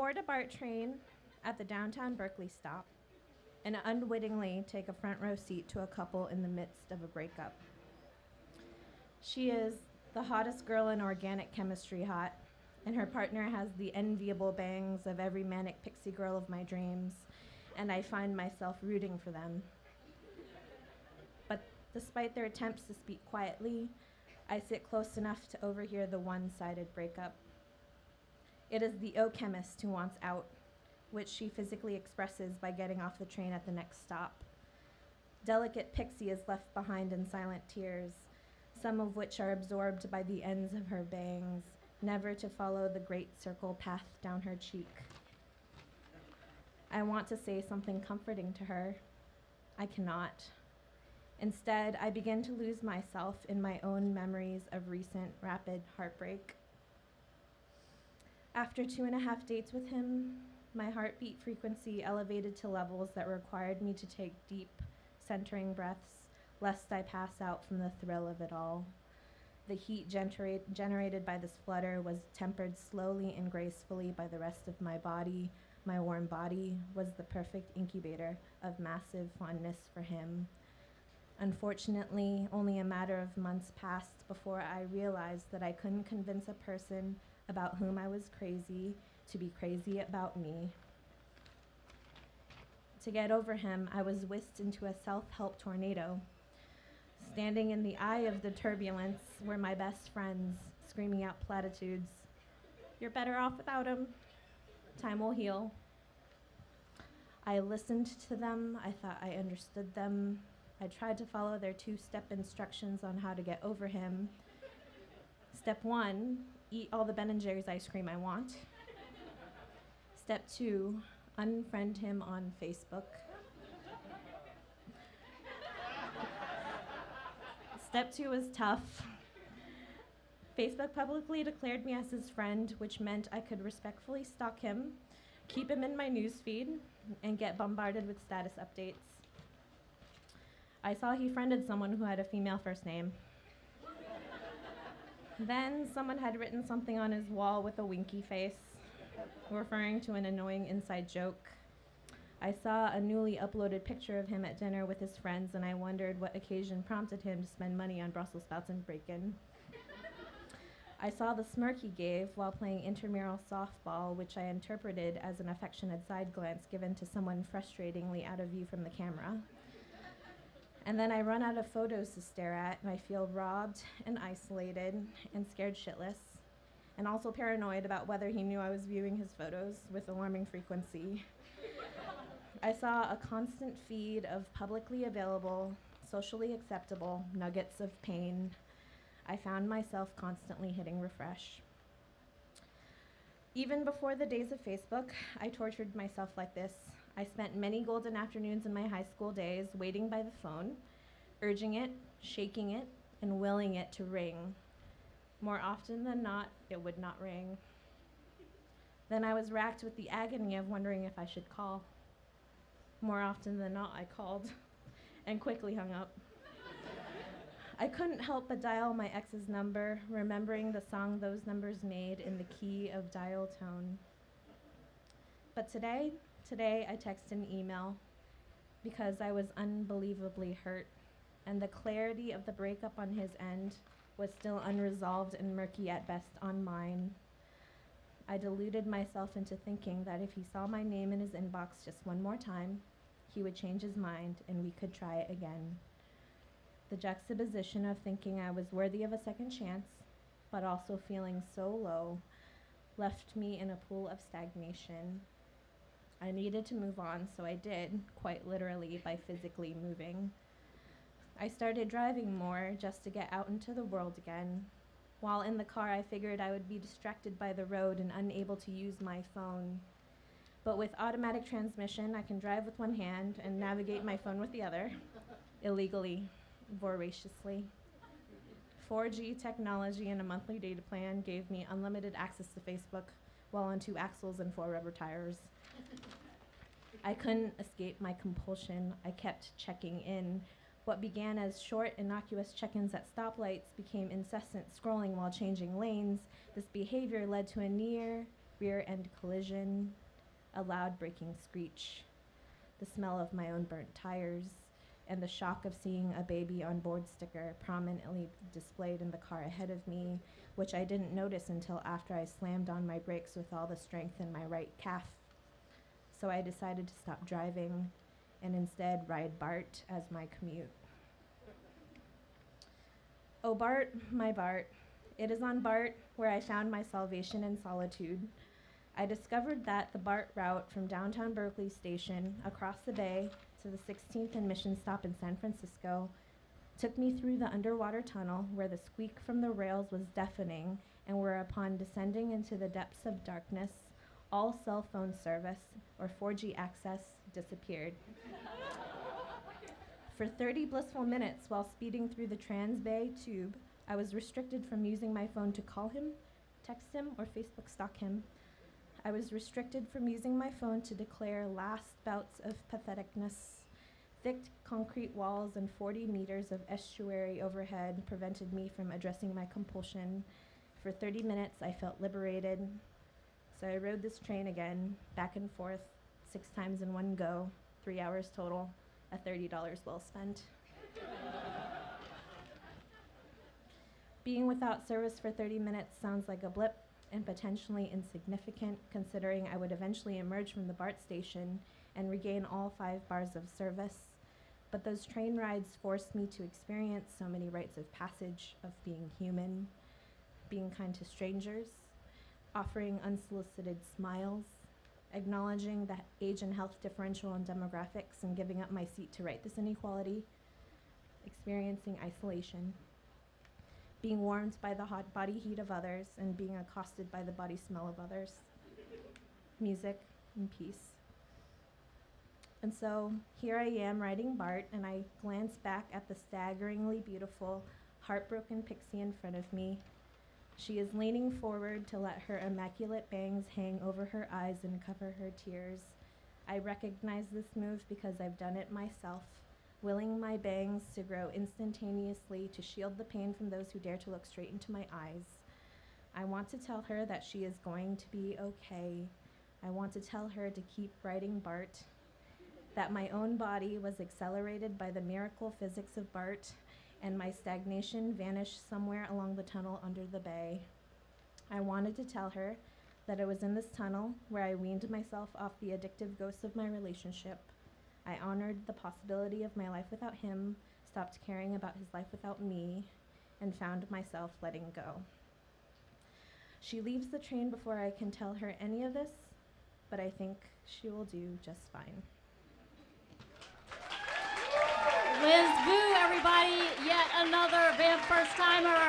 board a BART train at the downtown Berkeley stop and unwittingly take a front row seat to a couple in the midst of a breakup. She is the hottest girl in organic chemistry hot, and her partner has the enviable bangs of every manic pixie girl of my dreams, and I find myself rooting for them. But despite their attempts to speak quietly, I sit close enough to overhear the one-sided breakup. It is the O-chemist who wants out, which she physically expresses by getting off the train at the next stop. Delicate Pixie is left behind in silent tears, some of which are absorbed by the ends of her bangs, never to follow the great circle path down her cheek. I want to say something comforting to her. I cannot. Instead, I begin to lose myself in my own memories of recent rapid heartbreak. After 2.5 dates with him, my heartbeat frequency elevated to levels that required me to take deep, centering breaths, lest I pass out from the thrill of it all. The heat generated by this flutter was tempered slowly and gracefully by the rest of my body. My warm body was the perfect incubator of massive fondness for him. Unfortunately, only a matter of months passed before I realized that I couldn't convince a person about whom I was crazy to be crazy about me. To get over him, I was whisked into a self-help tornado. Standing in the eye of the turbulence were my best friends, screaming out platitudes. "You're better off without him. Time will heal." I listened to them. I thought I understood them. I tried to follow their 2-step instructions on how to get over him. Step 1, eat all the Ben & Jerry's ice cream I want. Step 2, unfriend him on Facebook. Step 2 was tough. Facebook publicly declared me as his friend, which meant I could respectfully stalk him, keep him in my newsfeed, and get bombarded with status updates. I saw he friended someone who had a female first name. Then someone had written something on his wall with a winky face, referring to an annoying inside joke. I saw a newly uploaded picture of him at dinner with his friends, and I wondered what occasion prompted him to spend money on Brussels sprouts and bacon. I saw the smirk he gave while playing intramural softball, which I interpreted as an affectionate side glance given to someone frustratingly out of view from the camera. And then I run out of photos to stare at, and I feel robbed and isolated and scared shitless, and also paranoid about whether he knew I was viewing his photos with alarming frequency. I saw a constant feed of publicly available, socially acceptable nuggets of pain. I found myself constantly hitting refresh. Even before the days of Facebook, I tortured myself like this. I spent many golden afternoons in my high school days waiting by the phone, urging it, shaking it, and willing it to ring. More often than not, it would not ring. Then I was racked with the agony of wondering if I should call. More often than not, I called and quickly hung up. I couldn't help but dial my ex's number, remembering the song those numbers made in the key of dial tone. But today I texted an email because I was unbelievably hurt, and the clarity of the breakup on his end was still unresolved and murky at best on mine. I deluded myself into thinking that if he saw my name in his inbox just one more time, he would change his mind and we could try it again. The juxtaposition of thinking I was worthy of a second chance, but also feeling so low, left me in a pool of stagnation. I needed to move on, so I did, quite literally by physically moving. I started driving more just to get out into the world again. While in the car, I figured I would be distracted by the road and unable to use my phone. But with automatic transmission, I can drive with one hand and navigate my phone with the other, illegally, voraciously. 4G technology and a monthly data plan gave me unlimited access to Facebook while on 2 axles and 4 rubber tires. I couldn't escape my compulsion. I kept checking in. What began as short, innocuous check-ins at stoplights became incessant scrolling while changing lanes. This behavior led to a near rear end collision, a loud braking screech, the smell of my own burnt tires, and the shock of seeing a baby on board sticker prominently displayed in the car ahead of me, which I didn't notice until after I slammed on my brakes with all the strength in my right calf. So I decided to stop driving and instead ride Bart as my commute. Oh, Bart, my Bart. It is on Bart where I found my salvation in solitude. I discovered that the BART route from downtown Berkeley Station across the bay to the 16th and Mission stop in San Francisco took me through the underwater tunnel where the squeak from the rails was deafening and where upon descending into the depths of darkness, all cell phone service or 4G access disappeared. For 30 blissful minutes while speeding through the Trans-Bay Tube, I was restricted from using my phone to call him, text him, or Facebook stalk him. I was restricted from using my phone to declare last bouts of patheticness. Thick concrete walls and 40 meters of estuary overhead prevented me from addressing my compulsion. For 30 minutes, I felt liberated. So I rode this train again, back and forth, 6 times in one go, 3 hours total, at $30 well spent. Being without service for 30 minutes sounds like a blip, and potentially insignificant, considering I would eventually emerge from the BART station and regain all 5 bars of service. But those train rides forced me to experience so many rites of passage of being human, being kind to strangers, offering unsolicited smiles, acknowledging the age and health differential in demographics and giving up my seat to right this inequality, experiencing isolation, being warmed by the hot body heat of others, and being accosted by the body smell of others. Music and peace. And so here I am riding BART, and I glance back at the staggeringly beautiful, heartbroken pixie in front of me. She is leaning forward to let her immaculate bangs hang over her eyes and cover her tears. I recognize this move because I've done it myself, willing my bangs to grow instantaneously to shield the pain from those who dare to look straight into my eyes. I want to tell her that she is going to be okay. I want to tell her to keep riding BART, that my own body was accelerated by the miracle physics of BART, and my stagnation vanished somewhere along the tunnel under the bay. I wanted to tell her that it was in this tunnel where I weaned myself off the addictive ghosts of my relationship. I honored the possibility of my life without him, stopped caring about his life without me, and found myself letting go. She leaves the train before I can tell her any of this, but I think she will do just fine. Liz Vu, everybody, yet another VAMP first-timer.